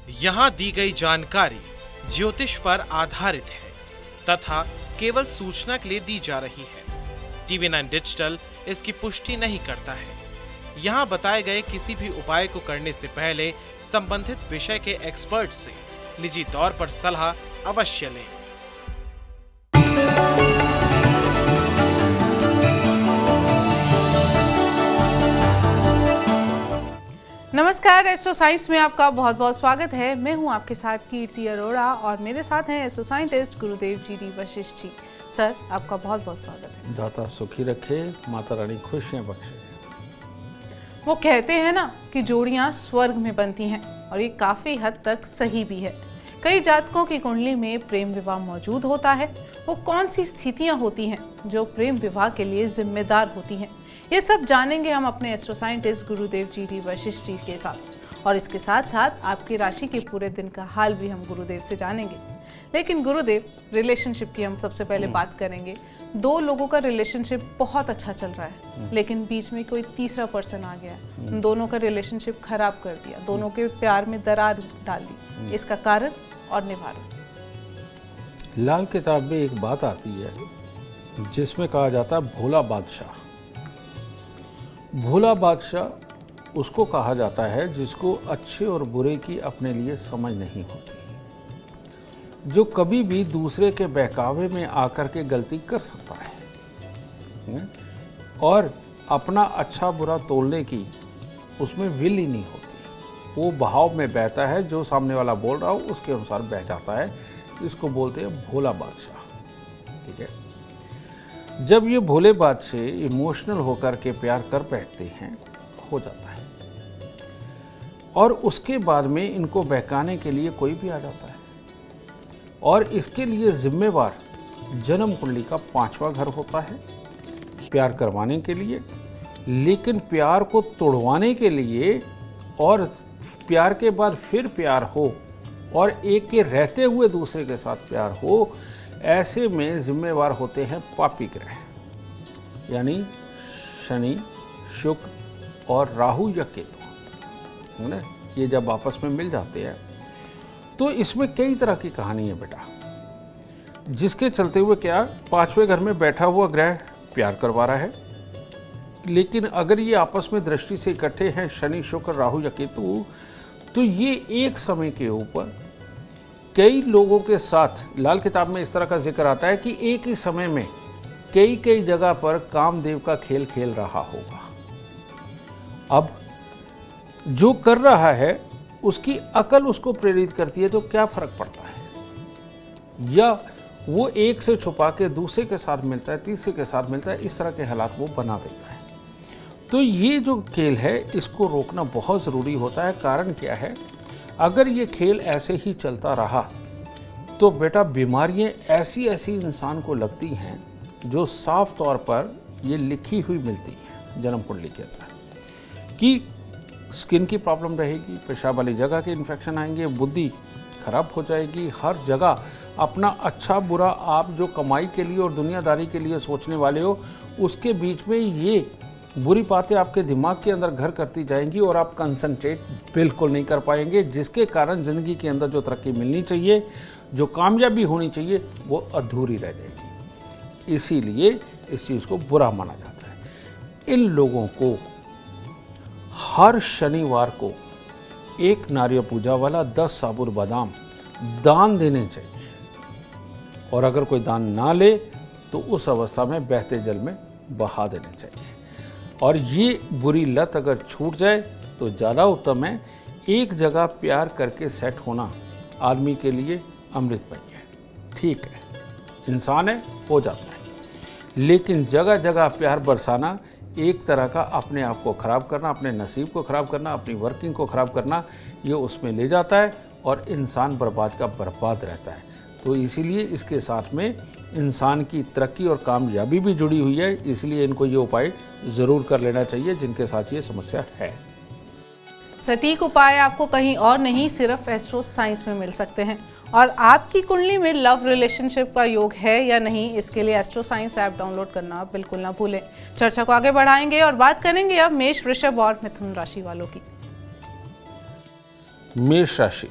यहाँ दी गई जानकारी ज्योतिष पर आधारित है तथा केवल सूचना के लिए दी जा रही है। TV9 डिजिटल इसकी पुष्टि नहीं करता है। यहाँ बताए गए किसी भी उपाय को करने से पहले संबंधित विषय के एक्सपर्ट से निजी तौर पर सलाह अवश्य लें। नमस्कार, एस्ट्रो साइंस में आपका बहुत बहुत स्वागत है। मैं हूं आपके साथ कीर्ति अरोड़ा और मेरे साथ हैं एस्ट्रो साइंटिस्ट गुरुदेव जी वशिष्ठ जी। सर, आपका बहुत बहुत स्वागत है। दाता सुखी रखे, माता रानी खुशियां बख्शे। वो कहते हैं ना कि जोड़ियां स्वर्ग में बनती हैं और ये काफ़ी हद तक सही भी है। कई जातकों की कुंडली में प्रेम विवाह मौजूद होता है। वो कौन सी स्थितियाँ होती हैं जो प्रेम विवाह के लिए जिम्मेदार होती हैं, ये सब जानेंगे हम अपने एस्ट्रो साइंटिस्ट गुरुदेव जी वशिष्ठ जी के साथ। और इसके साथ साथ आपकी राशि के पूरे दिन का हाल भी हम गुरुदेव से जानेंगे। लेकिन गुरुदेव, रिलेशनशिप की हम सबसे पहले बात करेंगे। दो लोगों का रिलेशनशिप बहुत अच्छा चल रहा है, लेकिन बीच में कोई तीसरा पर्सन आ गया, दोनों का रिलेशनशिप खराब कर दिया, दोनों के प्यार में दरार डाल दी। इसका कारण और निवारण। लाल किताब में एक बात आती है जिसमें कहा जाता है भोला बादशाह। भोला बादशाह उसको कहा जाता है जिसको अच्छे और बुरे की अपने लिए समझ नहीं होती, जो कभी भी दूसरे के बहकावे में आकर के गलती कर सकता है और अपना अच्छा बुरा तोलने की उसमें विल ही नहीं होती। वो बहाव में बहता है, जो सामने वाला बोल रहा हो उसके अनुसार बह जाता है। इसको बोलते हैं भोला बादशाह। ठीक है, जब ये भोले बादशाह इमोशनल होकर के प्यार कर बैठते हैं, हो जाता है, और उसके बाद में इनको बहकाने के लिए कोई भी आ जाता है और इसके लिए जिम्मेवार जन्म कुंडली का 5वां घर होता है प्यार करवाने के लिए। लेकिन प्यार को तोड़वाने के लिए और प्यार के बाद फिर प्यार हो और एक के रहते हुए दूसरे के साथ प्यार हो, ऐसे में जिम्मेवार होते हैं पापी ग्रह, यानी शनि, शुक्र और राहु या केतु, है ना। ये जब आपस में मिल जाते हैं तो इसमें कई तरह की कहानी है बेटा, जिसके चलते हुए क्या 5वें घर में बैठा हुआ ग्रह प्यार करवा रहा है। लेकिन अगर ये आपस में दृष्टि से इकट्ठे हैं, शनि, शुक्र, राहु या केतु, तो ये एक समय के ऊपर कई लोगों के साथ, लाल किताब में इस तरह का जिक्र आता है कि एक ही समय में कई कई जगह पर कामदेव का खेल खेल रहा होगा। अब जो कर रहा है उसकी अकल उसको प्रेरित करती है, तो क्या फर्क पड़ता है, या वो एक से छुपा के दूसरे के साथ मिलता है, तीसरे के साथ मिलता है, इस तरह के हालात वो बना देता है। तो ये जो खेल है इसको रोकना बहुत ज़रूरी होता है। कारण क्या है, अगर ये खेल ऐसे ही चलता रहा तो बेटा बीमारियां ऐसी ऐसी इंसान को लगती हैं जो साफ तौर पर ये लिखी हुई मिलती है जन्म कुंडली के अंदर, कि स्किन की प्रॉब्लम रहेगी, पेशाब वाली जगह के इन्फेक्शन आएंगे, बुद्धि खराब हो जाएगी, हर जगह अपना अच्छा बुरा आप जो कमाई के लिए और दुनियादारी के लिए सोचने वाले हो, उसके बीच में ये बुरी बातें आपके दिमाग के अंदर घर करती जाएंगी और आप कंसंट्रेट बिल्कुल नहीं कर पाएंगे, जिसके कारण ज़िंदगी के अंदर जो तरक्की मिलनी चाहिए, जो कामयाबी होनी चाहिए, वो अधूरी रह जाएगी। इसीलिए इस चीज़ को बुरा माना जाता है। इन लोगों को हर शनिवार को एक नारियल पूजा वाला 10 साबुत बादाम दान देने चाहिए, और अगर कोई दान ना ले तो उस अवस्था में बहते जल में बहा देने चाहिए। और ये बुरी लत अगर छूट जाए तो ज़्यादा उत्तम है। एक जगह प्यार करके सेट होना आदमी के लिए अमृत पानी है। ठीक है, इंसान है, हो जाता है, लेकिन जगह जगह प्यार बरसाना एक तरह का अपने आप को ख़राब करना, अपने नसीब को ख़राब करना, अपनी वर्किंग को ख़राब करना, ये उसमें ले जाता है और इंसान बर्बाद का बर्बाद रहता है। तो इसीलिए इसके साथ में इंसान की तरक्की और कामयाबी भी जुड़ी हुई है। इसलिए इनको ये उपाय ज़रूर कर लेना चाहिए जिनके साथ ये समस्या है। सटीक उपाय आपको कहीं और नहीं, सिर्फ एस्ट्रो साइंस में मिल सकते हैं। और आपकी कुंडली में लव रिलेशनशिप का योग है या नहीं, इसके लिए एस्ट्रो साइंस ऐप डाउनलोड करना बिल्कुल ना भूलें। चर्चा को आगे बढ़ाएंगे और बात करेंगे अब मेष, वृषभ और मिथुन राशि वालों की। मेष राशि,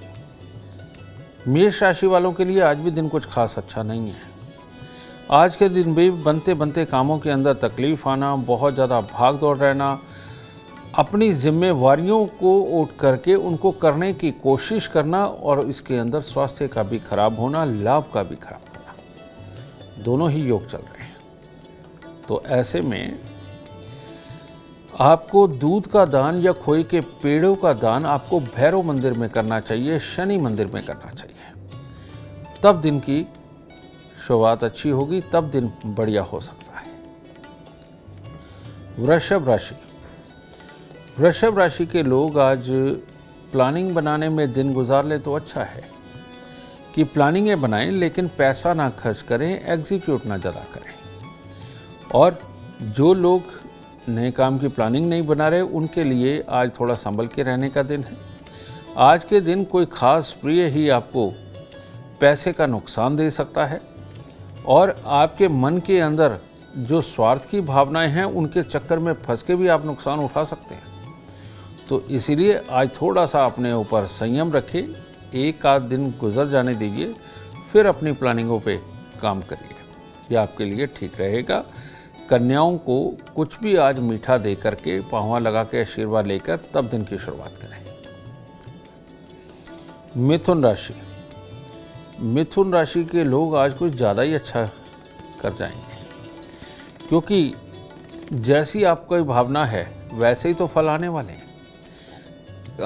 मेष राशि वालों के लिए आज भी दिन कुछ खास अच्छा नहीं है। आज के दिन भी बनते बनते कामों के अंदर तकलीफ आना, बहुत ज़्यादा भाग दौड़ रहना, अपनी जिम्मेवारियों को उठ करके उनको करने की कोशिश करना और इसके अंदर स्वास्थ्य का भी खराब होना, लाभ का भी खराब होना, दोनों ही योग चल रहे हैं। तो ऐसे में आपको दूध का दान या खोए के पेड़ों का दान आपको भैरव मंदिर में करना चाहिए, शनि मंदिर में करना चाहिए। तब दिन की शुरुआत अच्छी होगी, तब दिन बढ़िया हो सकता है। वृषभ राशि। वृषभ राशि के लोग आज प्लानिंग बनाने में दिन गुजार ले तो अच्छा है कि प्लानिंगें बनाएं, लेकिन पैसा ना खर्च करें, एग्जीक्यूट ना ज़्यादा करें। और जो लोग नए काम की प्लानिंग नहीं बना रहे, उनके लिए आज थोड़ा संभल के रहने का दिन है। आज के दिन कोई खास प्रिय ही आपको पैसे का नुकसान दे सकता है और आपके मन के अंदर जो स्वार्थ की भावनाएं हैं, उनके चक्कर में फंस के भी आप नुकसान उठा सकते हैं। तो इसीलिए आज थोड़ा सा अपने ऊपर संयम रखें, एक आध दिन गुजर जाने दीजिए, फिर अपनी प्लानिंगों पे काम करिए, ये आपके लिए ठीक रहेगा। कन्याओं को कुछ भी आज मीठा दे करके, पाँव लगा के आशीर्वाद लेकर तब दिन की शुरुआत करें। मिथुन राशि। मिथुन राशि के लोग आज कुछ ज़्यादा ही अच्छा कर जाएंगे, क्योंकि जैसी आपकी भावना है वैसे ही तो फल आने वाले हैं।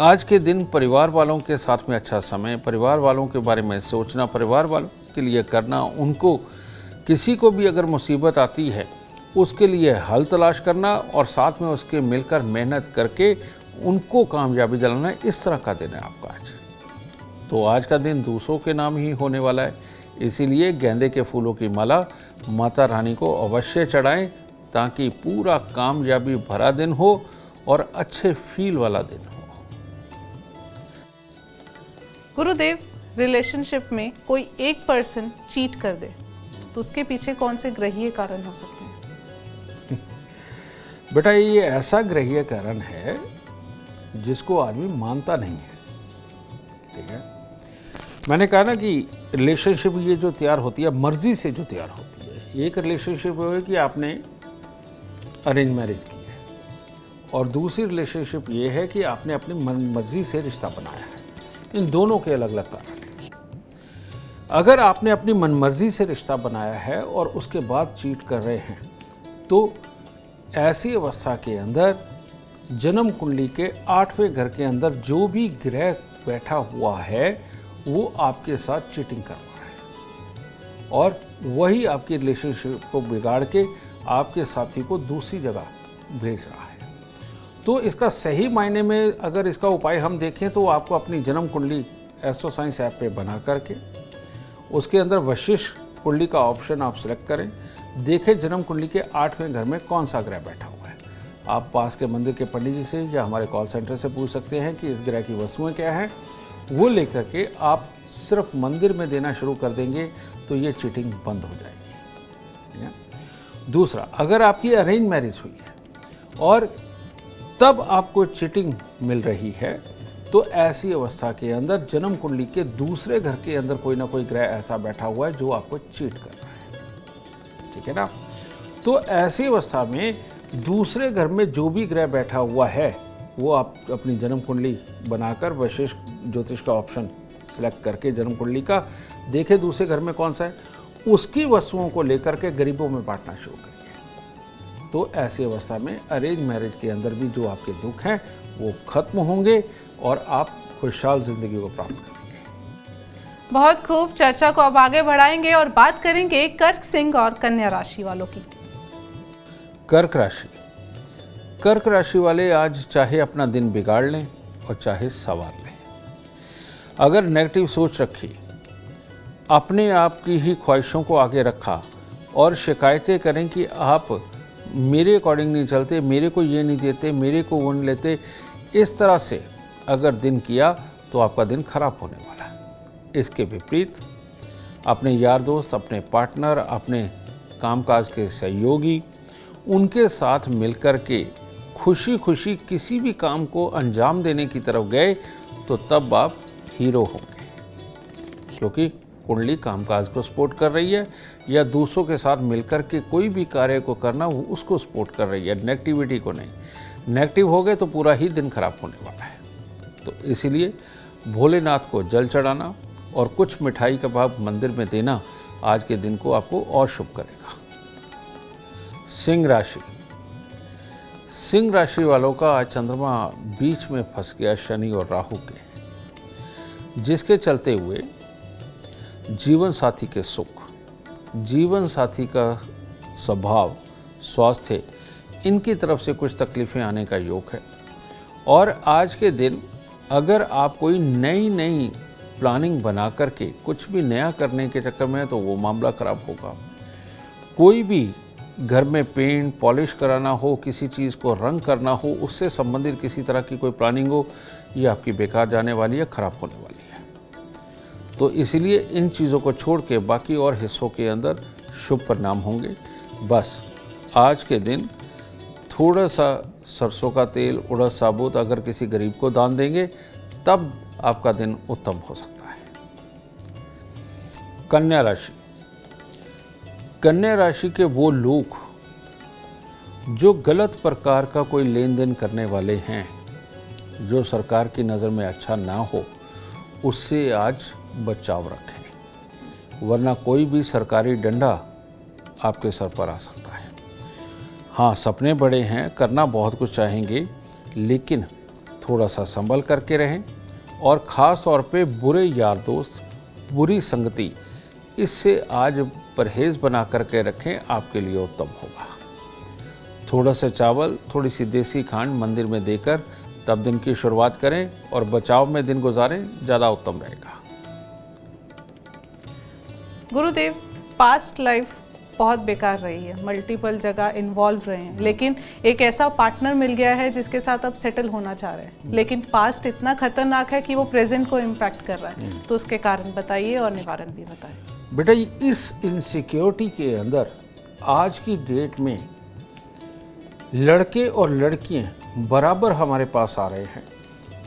आज के दिन परिवार वालों के साथ में अच्छा समय, परिवार वालों के बारे में सोचना, परिवार वालों के लिए करना, उनको किसी को भी अगर मुसीबत आती है उसके लिए हल तलाश करना और साथ में उसके मिलकर मेहनत करके उनको कामयाबी दिलाना, इस तरह का दिन है आपका आज। तो आज का दिन दूसरों के नाम ही होने वाला है, इसीलिए गेंदे के फूलों की माला माता रानी को अवश्य चढ़ाएं, ताकि पूरा कामयाबी भरा दिन हो और अच्छे फील वाला दिन हो। गुरुदेव, रिलेशनशिप में कोई एक पर्सन चीट कर दे तो उसके पीछे कौन से ग्रहीय कारण हो सकते हैं? बेटा, ये ऐसा ग्रहीय कारण है जिसको आदमी मानता नहीं है। ठीक है, मैंने कहा ना कि रिलेशनशिप ये जो तैयार होती है मर्जी से जो तैयार होती है। एक रिलेशनशिप है कि आपने अरेंज मैरिज की है, और दूसरी रिलेशनशिप ये है कि आपने अपनी मर्जी से रिश्ता बनाया है। इन दोनों के अलग अलग कारण हैं। अगर आपने अपनी मनमर्जी से रिश्ता बनाया है और उसके बाद चीट कर रहे हैं, तो ऐसी अवस्था के अंदर जन्म कुंडली के 8वें घर के अंदर जो भी ग्रह बैठा हुआ है वो आपके साथ चीटिंग कर रहा है, और वही आपकी रिलेशनशिप को बिगाड़ के आपके साथी को दूसरी जगह भेज रहा है। तो इसका सही मायने में अगर इसका उपाय हम देखें तो आपको अपनी जन्म कुंडली एस्ट्रो साइंस ऐप पे बना करके उसके अंदर वशिष्ठ कुंडली का ऑप्शन आप सिलेक्ट करें, देखें जन्म कुंडली के 8वें घर में कौन सा ग्रह बैठा हुआ है। आप पास के मंदिर के पंडित जी से या हमारे कॉल सेंटर से पूछ सकते हैं कि इस ग्रह की वस्तुएं क्या हैं। वो लेकर के आप सिर्फ मंदिर में देना शुरू कर देंगे तो ये चीटिंग बंद हो जाएगी। दूसरा, अगर आपकी अरेंज मैरिज हुई है और तब आपको चीटिंग मिल रही है, तो ऐसी अवस्था के अंदर जन्म कुंडली के दूसरे घर के अंदर कोई ना कोई ग्रह ऐसा बैठा हुआ है जो आपको चीट कर रहा है। ठीक है ना? तो ऐसी अवस्था में दूसरे घर में जो भी ग्रह बैठा हुआ है वो आप अपनी जन्म कुंडली बनाकर वशिष्ठ ज्योतिष का ऑप्शन सेलेक्ट करके जन्म कुंडली का देखें दूसरे घर में कौन सा है, उसकी वस्तुओं को लेकर के गरीबों में बांटना शुरू करिए। तो ऐसी अवस्था में अरेंज मैरिज के अंदर भी जो आपके दुख हैं वो खत्म होंगे और आप खुशहाल जिंदगी को प्राप्त करेंगे। बहुत खूब, चर्चा को अब आगे बढ़ाएंगे और बात करेंगे कर्क, सिंह और कन्या राशि वालों की। कर्क राशि। कर्क राशि वाले आज चाहे अपना दिन बिगाड़ लें और चाहे संवार लें, अगर नेगेटिव सोच रखी, अपने आप की ही ख्वाहिशों को आगे रखा और शिकायतें करें कि आप मेरे अकॉर्डिंग नहीं चलते, मेरे को ये नहीं देते, मेरे को वो नहीं लेते, इस तरह से अगर दिन किया तो आपका दिन खराब होने वाला है। इसके विपरीत अपने यार दोस्त, अपने पार्टनर, अपने कामकाज के सहयोगी, उनके साथ मिलकर के खुशी खुशी किसी भी काम को अंजाम देने की तरफ गए तो तब आप हीरो होंगे। क्योंकि कुंडली कामकाज को सपोर्ट कर रही है या दूसरों के साथ मिलकर के कोई भी कार्य को करना वो उसको सपोर्ट कर रही है, नेगेटिविटी को नहीं। नेगेटिव हो गए तो पूरा ही दिन खराब होने वाला है। तो इसीलिए भोलेनाथ को जल चढ़ाना और कुछ मिठाई का भाग मंदिर में देना आज के दिन को आपको और शुभ करेगा। सिंह राशि। सिंह राशि वालों का आज चंद्रमा बीच में फंस गया शनि और राहु के, जिसके चलते हुए जीवन साथी के सुख, जीवन साथी का स्वभाव, स्वास्थ्य, इनकी तरफ से कुछ तकलीफ़ें आने का योग है। और आज के दिन अगर आप कोई नई प्लानिंग बना करके कुछ भी नया करने के चक्कर में है तो वो मामला खराब होगा। कोई भी घर में पेंट पॉलिश कराना हो, किसी चीज़ को रंग करना हो, उससे संबंधित किसी तरह की कोई प्लानिंग हो, ये आपकी बेकार जाने वाली है, खराब होने वाली है। तो इसीलिए इन चीज़ों को छोड़ के बाकी और हिस्सों के अंदर शुभ परिणाम होंगे। बस आज के दिन थोड़ा सा सरसों का तेल, उड़द साबुत अगर किसी गरीब को दान देंगे तब आपका दिन उत्तम हो सकता है। कन्या राशि। कन्या राशि के वो लोग जो गलत प्रकार का कोई लेन देन करने वाले हैं, जो सरकार की नज़र में अच्छा ना हो, उससे आज बचाव रखें, वरना कोई भी सरकारी डंडा आपके सर पर आ सकता है। हाँ, सपने बड़े हैं, करना बहुत कुछ चाहेंगे, लेकिन थोड़ा सा संभल करके रहें और ख़ास तौर पे बुरे यार दोस्त, बुरी संगति, इससे आज परहेज़ बना करके रखें, आपके लिए उत्तम होगा। थोड़ा सा चावल, थोड़ी सी देसी खांड मंदिर में देकर तब दिन की शुरुआत करें और बचाव में दिन गुजारें, ज़्यादा उत्तम रहेगा। गुरुदेव, पास्ट लाइफ बहुत बेकार रही है, मल्टीपल जगह इन्वॉल्व रहे हैं, लेकिन एक ऐसा पार्टनर मिल गया है जिसके साथ अब सेटल होना चाह रहे हैं, लेकिन पास्ट इतना खतरनाक है कि वो प्रेजेंट को इम्पैक्ट कर रहा है, तो उसके कारण बताइए और निवारण भी बताइए। बेटा, इस इनसिक्योरिटी के अंदर आज की डेट में लड़के और लड़कियां बराबर हमारे पास आ रहे हैं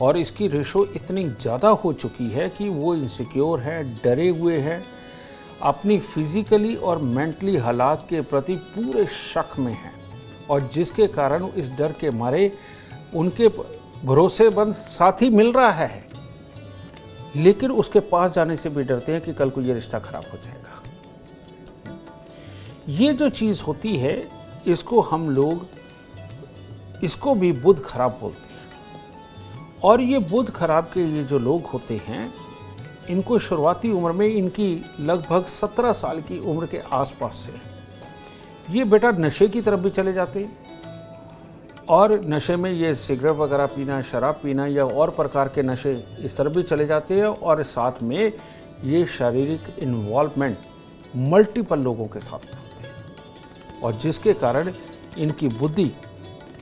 और इसकी रेशो इतनी ज़्यादा हो चुकी है कि वो इनसिक्योर हैं, डरे हुए हैं, अपनी फिजिकली और मेंटली हालात के प्रति पूरे शक में हैं और जिसके कारण इस डर के मारे उनके भरोसेमंद साथी मिल रहा है, लेकिन उसके पास जाने से भी डरते हैं कि कल को ये रिश्ता खराब हो जाएगा। ये जो चीज़ होती है, इसको हम लोग, इसको भी बुध खराब बोलते हैं। और ये बुध खराब के ये जो लोग होते हैं, इनको शुरुआती उम्र में, इनकी लगभग 17 साल की उम्र के आसपास से ये बेटा नशे की तरफ भी चले जाते हैं और नशे में ये सिगरेट वगैरह पीना, शराब पीना या और प्रकार के नशे इस तरफ भी चले जाते हैं और साथ में ये शारीरिक इन्वॉल्वमेंट मल्टीपल लोगों के साथ करते हैं और जिसके कारण इनकी बुद्धि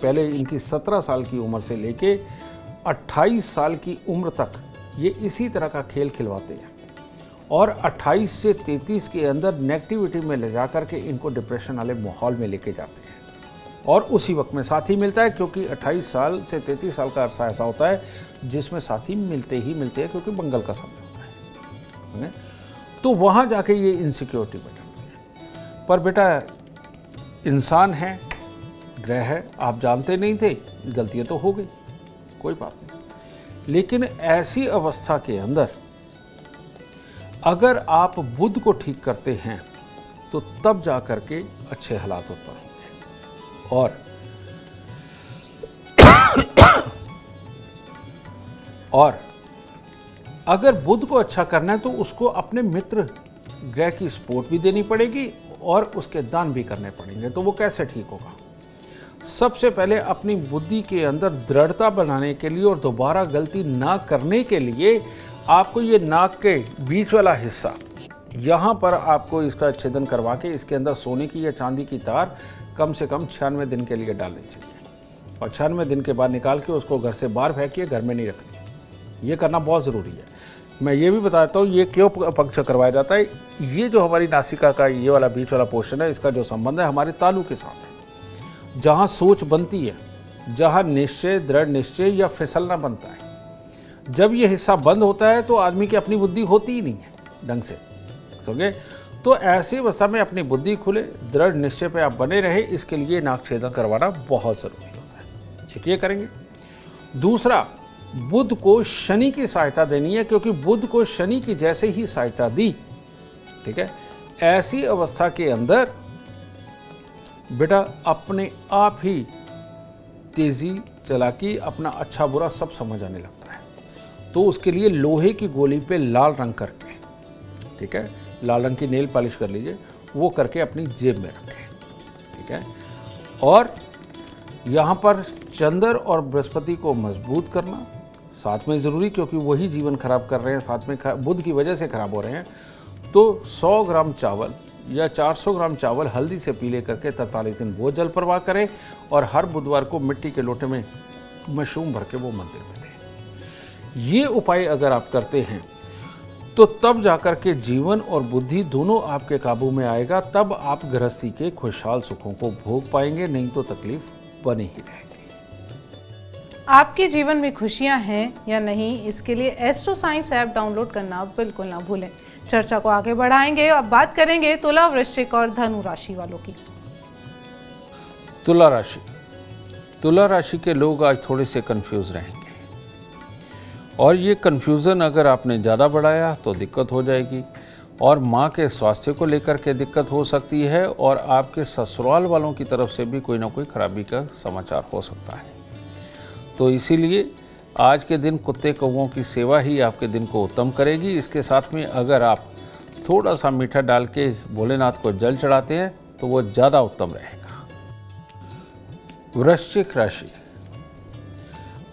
पहले इनकी 17 साल की उम्र से लेके 28 साल की उम्र तक ये इसी तरह का खेल खिलवाते हैं और 28 से 33 के अंदर नेगेटिविटी में ले जा कर के इनको डिप्रेशन वाले माहौल में लेके जाते हैं और उसी वक्त में साथी मिलता है, क्योंकि 28 साल से 33 साल का अरसा ऐसा होता है जिसमें साथी मिलते हैं, क्योंकि मंगल का समय होता है। तो वहाँ जाके ये इनसिक्योरिटी बचाती है। पर बेटा, इंसान है, ग्रह है, आप जानते नहीं थे, गलतियाँ तो हो गई, कोई बात नहीं, लेकिन ऐसी अवस्था के अंदर अगर आप बुध को ठीक करते हैं तो तब जा कर के अच्छे हालात उत्पन्न होंगे। और अगर बुध को अच्छा करना है तो उसको अपने मित्र ग्रह की सपोर्ट भी देनी पड़ेगी और उसके दान भी करने पड़ेंगे। तो वो कैसे ठीक होगा? सबसे पहले अपनी बुद्धि के अंदर दृढ़ता बनाने के लिए और दोबारा गलती ना करने के लिए आपको ये नाक के बीच वाला हिस्सा, यहाँ पर आपको इसका छेदन करवा के इसके अंदर सोने की या चांदी की तार कम से कम 96 दिन के लिए डालनी चाहिए और 96 दिन के बाद निकाल के उसको घर से बाहर फेंकिए, घर में नहीं रखनी। ये करना बहुत ज़रूरी है। मैं ये भी बताता हूँ ये क्यों पंक्चर करवाया जाता है। ये जो हमारी नासिका का ये वाला बीच वाला पोर्शन है, इसका जो संबंध है हमारे तालू के साथ है, जहाँ सोच बनती है, जहाँ निश्चय, दृढ़ निश्चय या फिसलना बनता है। जब ये हिस्सा बंद होता है तो आदमी की अपनी बुद्धि होती ही नहीं है। ढंग से। समझे? तो ऐसी अवस्था में अपनी बुद्धि खुले, दृढ़ निश्चय पे आप बने रहे, इसके लिए नाक छेदन करवाना बहुत ज़रूरी होता है। एक ये करेंगे। दूसरा, बुध को शनि की सहायता देनी है, क्योंकि बुध को शनि की जैसे ही सहायता दी, ठीक है, ऐसी अवस्था के अंदर बेटा अपने आप ही तेजी, चालाकी, अपना अच्छा बुरा सब समझ आने लगता है। तो उसके लिए लोहे की गोली पे लाल रंग करके, ठीक है, लाल रंग की नेल पॉलिश कर लीजिए, वो करके अपनी जेब में रखें, ठीक है। और यहाँ पर चंद्र और बृहस्पति को मजबूत करना साथ में ज़रूरी, क्योंकि वही जीवन खराब कर रहे हैं, साथ में बुध की वजह से खराब हो रहे हैं। तो 100 ग्राम चावल या 400 ग्राम चावल हल्दी से पीले करके 43 दिन वो जल प्रवाह करें, और हर बुधवार को मिट्टी के लोटे में मशरूम भर के वो मंदिर में दें। ये उपाय अगर आप करते हैं तो तब जाकर के जीवन और बुद्धि दोनों आपके काबू में आएगा, तब आप गृहस्थी के खुशहाल सुखों को भोग पाएंगे, नहीं तो तकलीफ बनी ही रहेगी। आपके जीवन में खुशियां हैं या नहीं, इसके लिए एस्ट्रो साइंस ऐप डाउनलोड करना बिल्कुल ना भूलें। चर्चा को आगे बढ़ाएंगे और बात करेंगे तुला, वृश्चिक और धनु राशि वालों की। तुला राशि, तुला राशि के लोग आज थोड़े से कंफ्यूज रहेंगे, और ये कंफ्यूजन अगर आपने ज़्यादा बढ़ाया तो दिक्कत हो जाएगी, और माँ के स्वास्थ्य को लेकर के दिक्कत हो सकती है, और आपके ससुराल वालों की तरफ से भी कोई ना कोई खराबी का समाचार हो सकता है। तो इसीलिए आज के दिन कुत्ते कौवों की सेवा ही आपके दिन को उत्तम करेगी। इसके साथ में अगर आप थोड़ा सा मीठा डाल के भोलेनाथ को जल चढ़ाते हैं तो वो ज़्यादा उत्तम रहेगा। वृश्चिक राशि,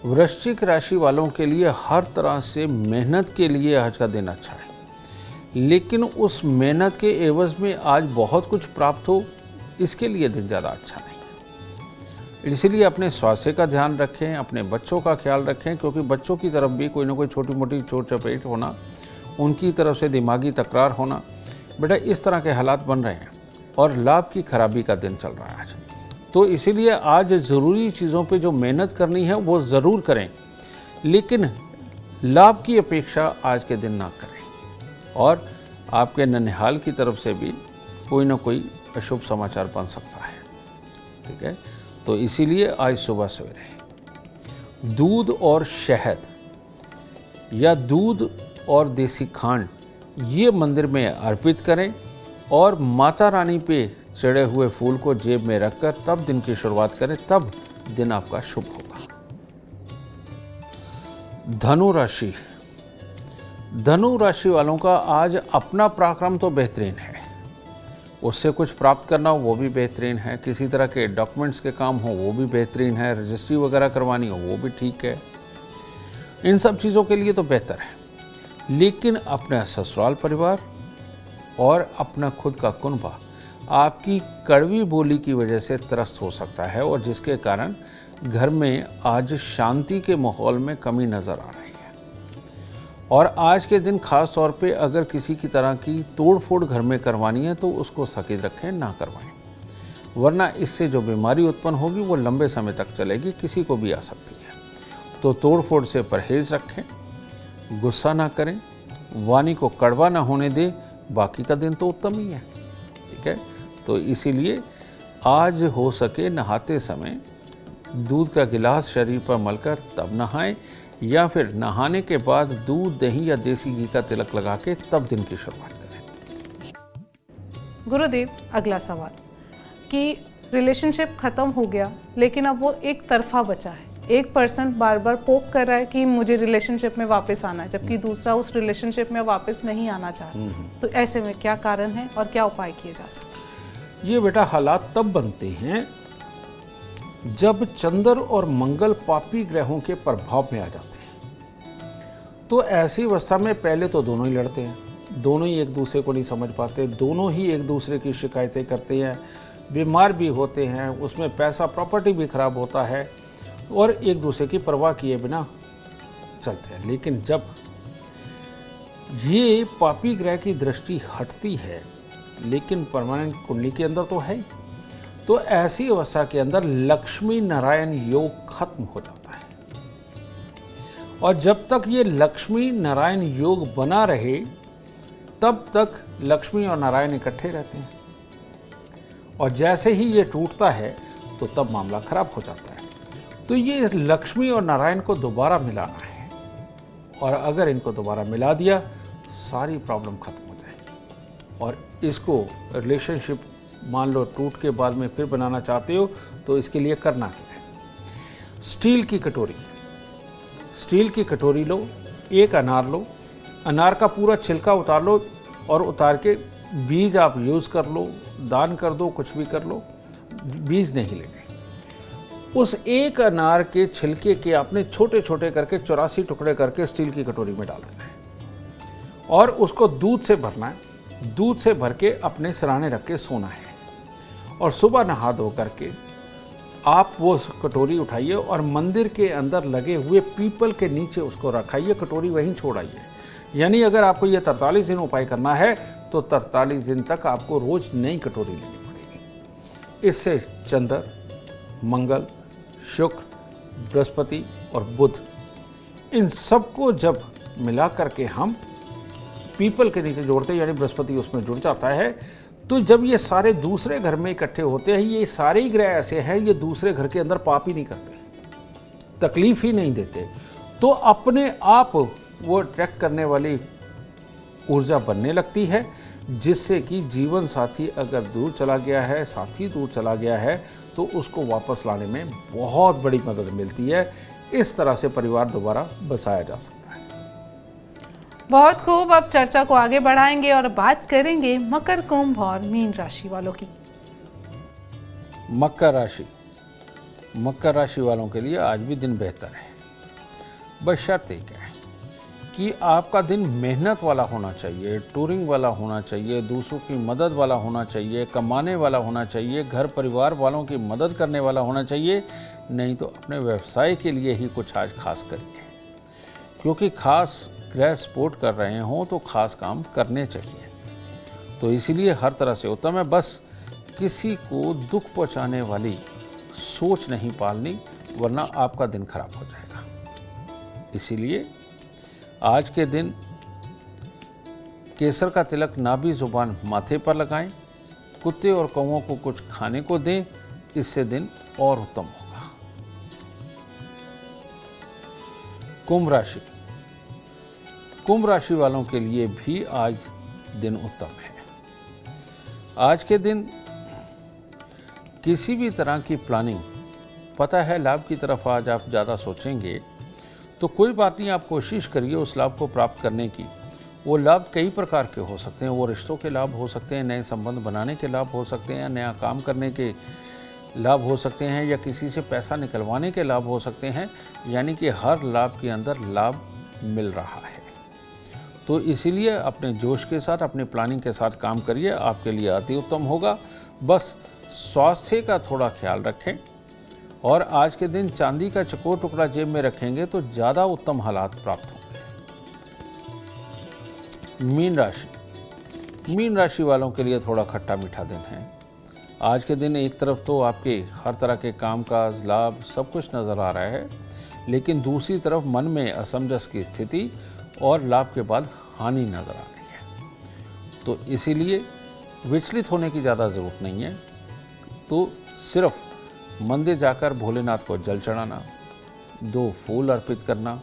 वृश्चिक राशि वालों के लिए हर तरह से मेहनत के लिए आज का दिन अच्छा है, लेकिन उस मेहनत के एवज में आज बहुत कुछ प्राप्त हो, इसके लिए दिन ज़्यादा अच्छा नहीं। इसलिए अपने स्वास्थ्य का ध्यान रखें, अपने बच्चों का ख्याल रखें, क्योंकि बच्चों की तरफ भी कोई ना कोई छोटी मोटी चोट चपेट होना, उनकी तरफ से दिमागी तकरार होना, बेटा इस तरह के हालात बन रहे हैं, और लाभ की खराबी का दिन चल रहा है आज। तो इसीलिए आज ज़रूरी चीज़ों पे जो मेहनत करनी है वो ज़रूर करें, लेकिन लाभ की अपेक्षा आज के दिन ना करें। और आपके ननिहाल की तरफ से भी कोई ना कोई अशुभ समाचार बन सकता है, ठीक है। तो इसीलिए आज सुबह सवेरे दूध और शहद या दूध और देसी खांड ये मंदिर में अर्पित करें, और माता रानी पे चढ़े हुए फूल को जेब में रखकर तब दिन की शुरुआत करें, तब दिन आपका शुभ होगा। धनु राशि, धनु राशि वालों का आज अपना पराक्रम तो बेहतरीन है, उससे कुछ प्राप्त करना हो वो भी बेहतरीन है, किसी तरह के डॉक्यूमेंट्स के काम हो वो भी बेहतरीन है, रजिस्ट्री वगैरह करवानी हो वो भी ठीक है, इन सब चीज़ों के लिए तो बेहतर है। लेकिन अपना ससुराल परिवार और अपना खुद का कुनबा आपकी कड़वी बोली की वजह से त्रस्त हो सकता है, और जिसके कारण घर में आज शांति के माहौल में कमी नज़र आ रही है। और आज के दिन खास तौर पे अगर किसी की तरह की तोड़ फोड़ घर में करवानी है तो उसको स्थगित रखें, ना करवाएं, वरना इससे जो बीमारी उत्पन्न होगी वो लंबे समय तक चलेगी, किसी को भी आ सकती है। तो तोड़ फोड़ से परहेज रखें, गुस्सा ना करें, वाणी को कड़वा ना होने दें, बाकी का दिन तो उत्तम ही है, ठीक है। तो इसीलिए आज हो सके नहाते समय दूध का गिलास शरीर पर मलकर तब नहाएं, या फिर नहाने के बाद दूध, दही या देसी घी का तिलक लगा के तब दिन की शुरुआत करें। गुरुदेव, अगला सवाल कि रिलेशनशिप खत्म हो गया लेकिन अब वो एक तरफा बचा है, एक पर्सन बार बार पोक कर रहा है कि मुझे रिलेशनशिप में वापस आना है, जबकि दूसरा उस रिलेशनशिप में वापस नहीं आना चाहता, तो ऐसे में क्या कारण है और क्या उपाय किए जा सकते हैं? ये बेटा हालात तब बनते हैं जब चंद्र और मंगल पापी ग्रहों के प्रभाव में आ जाते हैं। तो ऐसी अवस्था में पहले तो दोनों ही लड़ते हैं, दोनों ही एक दूसरे को नहीं समझ पाते, दोनों ही एक दूसरे की शिकायतें करते हैं, बीमार भी होते हैं, उसमें पैसा प्रॉपर्टी भी खराब होता है, और एक दूसरे की परवाह किए बिना चलते हैं। लेकिन जब ये पापी ग्रह की दृष्टि हटती है, लेकिन परमानेंट कुंडली के अंदर तो है, तो ऐसी अवस्था के अंदर लक्ष्मी नारायण योग खत्म हो जाता है। और जब तक ये लक्ष्मी नारायण योग बना रहे तब तक लक्ष्मी और नारायण इकट्ठे रहते हैं, और जैसे ही ये टूटता है तो तब मामला खराब हो जाता है। तो ये लक्ष्मी और नारायण को दोबारा मिलाना है, और अगर इनको दोबारा मिला दिया सारी प्रॉब्लम खत्म हो जाएगी। और इसको रिलेशनशिप मान लो टूट के बाद में फिर बनाना चाहते हो तो इसके लिए करना क्या है। स्टील की कटोरी लो, एक अनार लो, अनार का पूरा छिलका उतार लो, और उतार के बीज आप यूज़ कर लो, दान कर दो, कुछ भी कर लो, बीज नहीं लेंगे। उस एक अनार के छिलके के आपने छोटे छोटे करके 84 टुकड़े करके स्टील की कटोरी में डाल देना है, और उसको दूध से भरना है। दूध से भर के अपने सिरहाने रख के सोना है, और सुबह नहा धो करके आप वो कटोरी उठाइए और मंदिर के अंदर लगे हुए पीपल के नीचे उसको रखाइए, कटोरी वहीं छोड़ाइए। यानी अगर आपको ये 43 दिन उपाय करना है तो 43 दिन तक आपको रोज नई कटोरी लेनी पड़ेगी। इससे चंद्र, मंगल, शुक्र, बृहस्पति और बुध, इन सबको जब मिला करके हम पीपल के नीचे जोड़ते हैं, यानी बृहस्पति उसमें जुड़ जाता है, तो जब ये सारे दूसरे घर में इकट्ठे होते हैं, ये सारे ही ग्रह ऐसे हैं, ये दूसरे घर के अंदर पाप ही नहीं करते, तकलीफ ही नहीं देते, तो अपने आप वो अट्रैक्ट करने वाली ऊर्जा बनने लगती है, जिससे कि जीवन साथी अगर दूर चला गया है, साथी दूर चला गया है, तो उसको वापस लाने में बहुत बड़ी मदद मिलती है। इस तरह से परिवार दोबारा बसाया जा सकता है। बहुत खूब। अब चर्चा को आगे बढ़ाएंगे और बात करेंगे मकर, कुंभ और मीन राशि वालों की। मकर राशि वालों के लिए आज भी दिन बेहतर है, बस शर्त एक है कि आपका दिन मेहनत वाला होना चाहिए, टूरिंग वाला होना चाहिए, दूसरों की मदद वाला होना चाहिए, कमाने वाला होना चाहिए, घर परिवार वालों की मदद करने वाला होना चाहिए। नहीं तो अपने व्यवसाय के लिए ही कुछ आज खास करिए, क्योंकि खास ग्रह सपोर्ट कर रहे हों तो खास काम करने चाहिए। तो इसीलिए हर तरह से उत्तम है, बस किसी को दुख पहुंचाने वाली सोच नहीं पालनी, वरना आपका दिन खराब हो जाएगा। इसीलिए आज के दिन केसर का तिलक नाभि जुबान माथे पर लगाएं, कुत्ते और कौवों को कुछ खाने को दें, इससे दिन और उत्तम होगा। कुंभ राशि वालों के लिए भी आज दिन उत्तम है। आज के दिन किसी भी तरह की प्लानिंग, पता है लाभ की तरफ आज आप ज़्यादा सोचेंगे, तो कोई बात नहीं, आप कोशिश करिए उस लाभ को प्राप्त करने की। वो लाभ कई प्रकार के हो सकते हैं, वो रिश्तों के लाभ हो सकते हैं, नए संबंध बनाने के लाभ हो सकते हैं, नया काम करने के लाभ हो सकते हैं, या किसी से पैसा निकलवाने के लाभ हो सकते हैं। यानी कि हर लाभ के अंदर लाभ मिल रहा है। तो इसीलिए अपने जोश के साथ, अपने प्लानिंग के साथ काम करिए, आपके लिए अति उत्तम होगा। बस स्वास्थ्य का थोड़ा ख्याल रखें, और आज के दिन चांदी का चकोर टुकड़ा जेब में रखेंगे तो ज़्यादा उत्तम हालात प्राप्त होंगे। मीन राशि वालों के लिए थोड़ा खट्टा मीठा दिन है। आज के दिन एक तरफ तो आपके हर तरह के कामकाज, लाभ सब कुछ नज़र आ रहा है, लेकिन दूसरी तरफ मन में असमंजस की स्थिति और लाभ के बाद हानि नज़र आ रही है। तो इसीलिए विचलित होने की ज़्यादा ज़रूरत नहीं है। तो सिर्फ मंदिर जाकर भोलेनाथ को जल चढ़ाना, 2 फूल अर्पित करना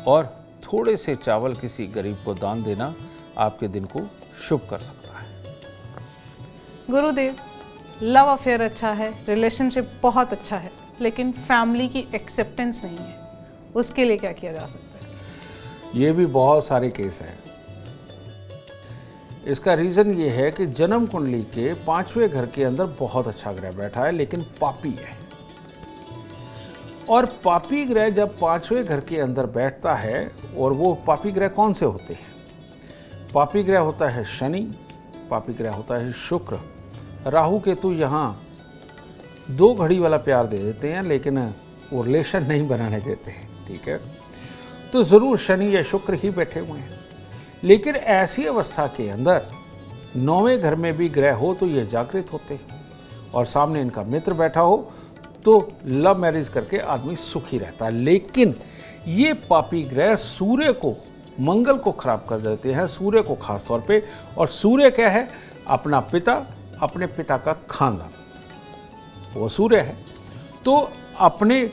और थोड़े से चावल किसी गरीब को दान देना आपके दिन को शुभ कर सकता है। गुरुदेव, लव अफेयर अच्छा है, रिलेशनशिप बहुत अच्छा है, लेकिन फैमिली की एक्सेप्टेंस नहीं है, उसके लिए क्या किया जा सकता है? ये भी बहुत सारे केस हैं। इसका रीज़न ये है कि जन्म कुंडली के 5वें घर के अंदर बहुत अच्छा ग्रह बैठा है, लेकिन पापी है। और पापी ग्रह जब 5वें घर के अंदर बैठता है, और वो पापी ग्रह कौन से होते हैं? पापी ग्रह होता है शनि, पापी ग्रह होता है शुक्र। राहु केतु यहाँ 2 घड़ी वाला प्यार दे देते हैं, लेकिन वो रिलेशन नहीं बनाने देते हैं। ठीक है, तो ज़रूर शनि या शुक्र ही बैठे हुए हैं। लेकिन ऐसी अवस्था के अंदर 9वें घर में भी ग्रह हो तो ये जागृत होते हैं, और सामने इनका मित्र बैठा हो तो लव मैरिज करके आदमी सुखी रहता है। लेकिन ये पापी ग्रह सूर्य को मंगल को खराब कर देते हैं, सूर्य को खास तौर पे। और सूर्य क्या है? अपना पिता, अपने पिता का खानदान, वो सूर्य है। तो अपने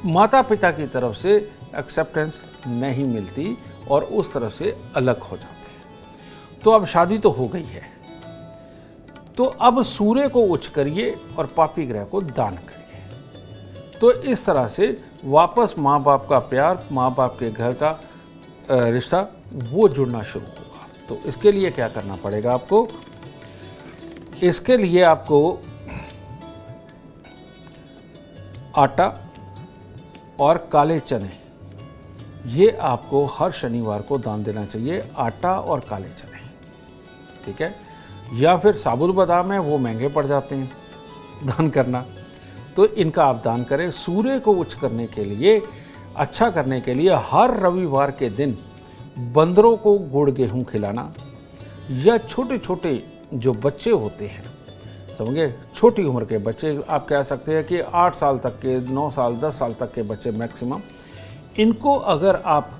माता पिता की तरफ से एक्सेप्टेंस नहीं मिलती और उस तरफ से अलग हो जाते हैं। तो अब शादी तो हो गई है, तो अब सूर्य को उच्च करिए और पापी ग्रह को दान करिए। तो इस तरह से वापस माँ बाप का प्यार, माँ बाप के घर का रिश्ता वो जुड़ना शुरू होगा। तो इसके लिए क्या करना पड़ेगा आपको? इसके लिए आपको आटा और काले चने, ये आपको हर शनिवार को दान देना चाहिए। आटा और काले चने, ठीक है। या फिर साबुत बादाम है, वो महंगे पड़ जाते हैं दान करना, तो इनका आप दान करें। सूर्य को उच्च करने के लिए, अच्छा करने के लिए हर रविवार के दिन बंदरों को गुड़ गेहूँ खिलाना, या छोटे छोटे जो बच्चे होते हैं, समझे, छोटी उम्र के बच्चे, आप कह सकते हैं कि 8 साल तक के, 9 साल 10 साल तक के बच्चे मैक्सिमम, इनको अगर आप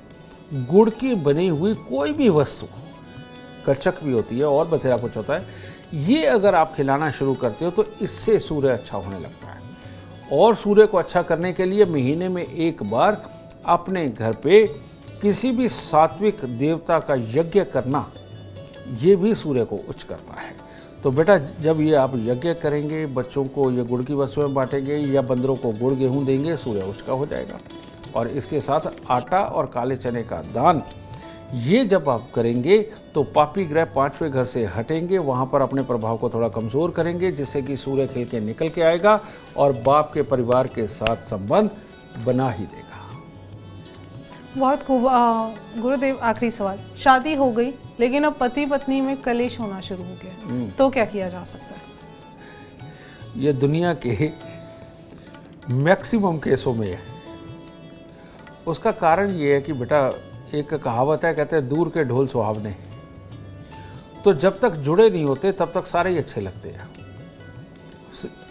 गुड़ की बनी हुई कोई भी वस्तु, कच्चक भी होती है और बथेरा कुछ होता है, ये अगर आप खिलाना शुरू करते हो तो इससे सूर्य अच्छा होने लगता है। और सूर्य को अच्छा करने के लिए महीने में एक बार अपने घर पे किसी भी सात्विक देवता का यज्ञ करना, ये भी सूर्य को उच्च करता है। तो बेटा, जब ये आप यज्ञ करेंगे, बच्चों को ये गुड़ की वस्तुएं बांटेंगे या बंदरों को गुड़ गेहूँ देंगे, सूर्य उच्च का हो जाएगा। और इसके साथ आटा और काले चने का दान, ये जब आप करेंगे तो पापी ग्रह 5वें घर से हटेंगे, वहाँ पर अपने प्रभाव को थोड़ा कमज़ोर करेंगे, जिससे कि सूर्य खिल के निकल के आएगा और बाप के परिवार के साथ संबंध बना ही देगा। बहुत खूब। गुरुदेव, आखिरी सवाल, शादी हो गई लेकिन अब पति पत्नी में कलेश होना शुरू हो गया, तो क्या किया जा सकता है? ये दुनिया के मैक्सिमम केसों में है। उसका कारण ये है कि बेटा, एक कहावत है, कहते हैं दूर के ढोल सुहावने। तो जब तक जुड़े नहीं होते तब तक सारे ही अच्छे लगते हैं।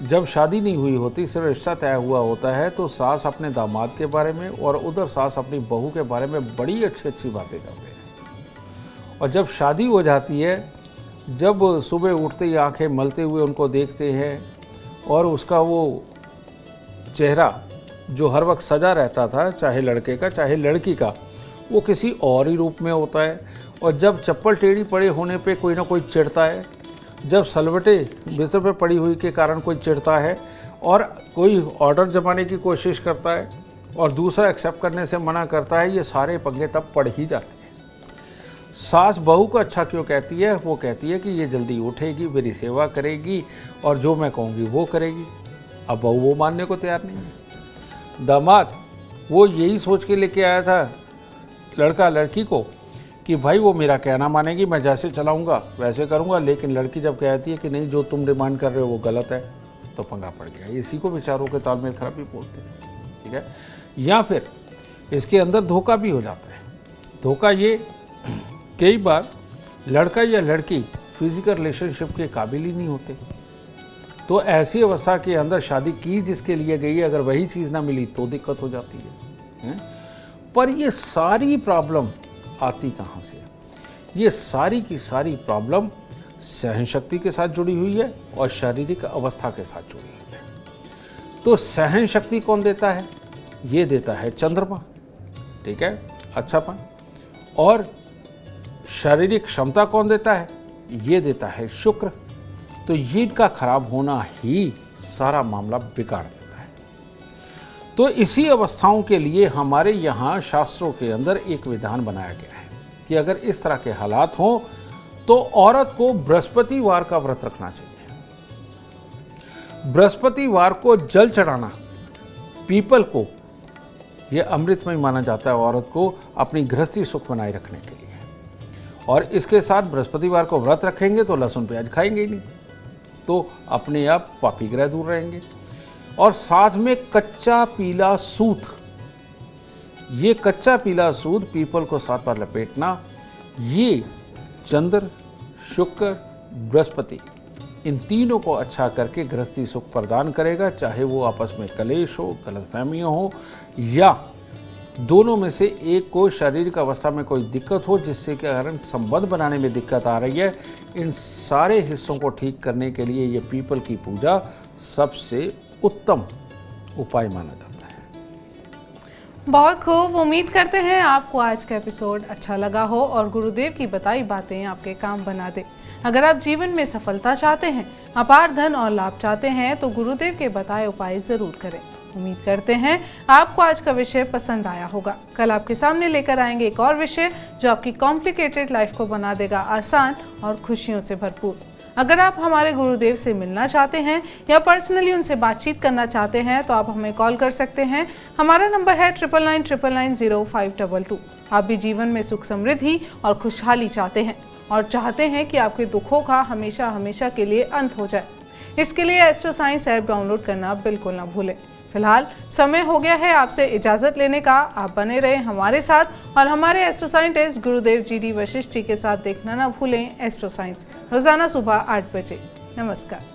जब शादी नहीं हुई होती, सिर्फ रिश्ता तय हुआ होता है, तो सास अपने दामाद के बारे में और उधर सास अपनी बहू के बारे में बड़ी अच्छी अच्छी बातें करते हैं। और जब शादी हो जाती है, जब सुबह उठते ही आंखें मलते हुए उनको देखते हैं और उसका वो चेहरा जो हर वक्त सजा रहता था, चाहे लड़के का चाहे लड़की का, वो किसी और ही रूप में होता है। और जब चप्पल टेढ़ी पड़े होने पे कोई ना कोई चिढ़ता है, जब सलवटे बिस्तर पे पड़ी हुई के कारण कोई चिढ़ता है और कोई ऑर्डर जमाने की कोशिश करता है और दूसरा एक्सेप्ट करने से मना करता है, ये सारे पंगे तब पड़ ही जाते हैं। सास बहू को अच्छा क्यों कहती है? वो कहती है कि ये जल्दी उठेगी, मेरी सेवा करेगी और जो मैं कहूँगी वो करेगी। अब बहू वो मानने को तैयार नहीं है। दामाद वो यही सोच के लेके आया था लड़का लड़की को कि भाई वो मेरा कहना मानेगी, मैं जैसे चलाऊंगा वैसे करूंगा, लेकिन लड़की जब कहती है कि नहीं, जो तुम डिमांड कर रहे हो वो गलत है, तो पंगा पड़ गया। इसी को विचारों के तालमेल खराबी बोलते हैं, ठीक है। या फिर इसके अंदर धोखा भी हो जाता है। धोखा ये, कई बार लड़का या लड़की फिजिकल रिलेशनशिप के काबिल ही नहीं होते, तो ऐसी अवस्था के अंदर शादी की जिसके लिए गई, अगर वही चीज़ ना मिली तो दिक्कत हो जाती है। पर ये सारी प्रॉब्लम आती कहाँ से? ये सारी की सारी प्रॉब्लम सहन शक्ति के साथ जुड़ी हुई है और शारीरिक अवस्था के साथ जुड़ी हुई है। तो सहन शक्ति कौन देता है? ये देता है चंद्रमा, ठीक है, अच्छापन। और शारीरिक क्षमता कौन देता है? ये देता है शुक्र। तो ये इनका खराब होना ही सारा मामला बिगाड़ देता है। तो इसी अवस्थाओं के लिए हमारे यहाँ शास्त्रों के अंदर एक विधान बनाया गया है कि अगर इस तरह के हालात हों तो औरत को बृहस्पतिवार का व्रत रखना चाहिए। बृहस्पतिवार को जल चढ़ाना, पीपल को, यह अमृतमय माना जाता है औरत को अपनी गृहस्थी सुख बनाए रखने के लिए। और इसके साथ बृहस्पतिवार को व्रत रखेंगे तो लहसुन प्याज खाएंगे ही नहीं, तो अपने आप पापी ग्रह दूर रहेंगे। और साथ में कच्चा पीला सूत, ये कच्चा पीला सूत पीपल को 7 बार लपेटना, ये चंद्र, शुक्र, बृहस्पति, इन तीनों को अच्छा करके गृहस्थी सुख प्रदान करेगा। चाहे वो आपस में कलेश हो, गलतफहमियाँ हो, या दोनों में से एक को शारीरिक अवस्था में कोई दिक्कत हो जिससे के कारण संबंध बनाने में दिक्कत आ रही है, इन सारे हिस्सों को ठीक करने के लिए ये पीपल की पूजा सबसे उत्तम उपाय माना जाता है। बहुत खूब। उम्मीद करते हैं आपको आज का एपिसोड अच्छा लगा हो और गुरुदेव की बताई बातें आपके काम बना दे। अगर आप जीवन में सफलता चाहते हैं, अपार धन और लाभ चाहते हैं तो गुरुदेव के बताए उपाय जरूर करें। उम्मीद करते हैं आपको आज का विषय पसंद आया होगा। कल आपके सामने लेकर आएंगे एक और विषय जो आपकी कॉम्प्लिकेटेड लाइफ को बना देगा आसान और खुशियों से भरपूर। अगर आप हमारे गुरुदेव से मिलना चाहते हैं या पर्सनली उनसे बातचीत करना चाहते हैं तो आप हमें कॉल कर सकते हैं। हमारा नंबर है 9999900522। आप भी जीवन में सुख समृद्धि और खुशहाली चाहते हैं और चाहते हैं कि आपके दुखों का हमेशा हमेशा के लिए अंत हो जाए। इसके लिए एस्ट्रो साइंस ऐप डाउनलोड करना बिल्कुल ना भूलें। फिलहाल समय हो गया है आपसे इजाज़त लेने का। आप बने रहे हमारे साथ और हमारे एस्ट्रो साइंटिस्ट गुरुदेव GD वशिष्ठ जी के साथ देखना ना भूलें एस्ट्रो साइंस रोज़ाना सुबह 8 बजे। नमस्कार।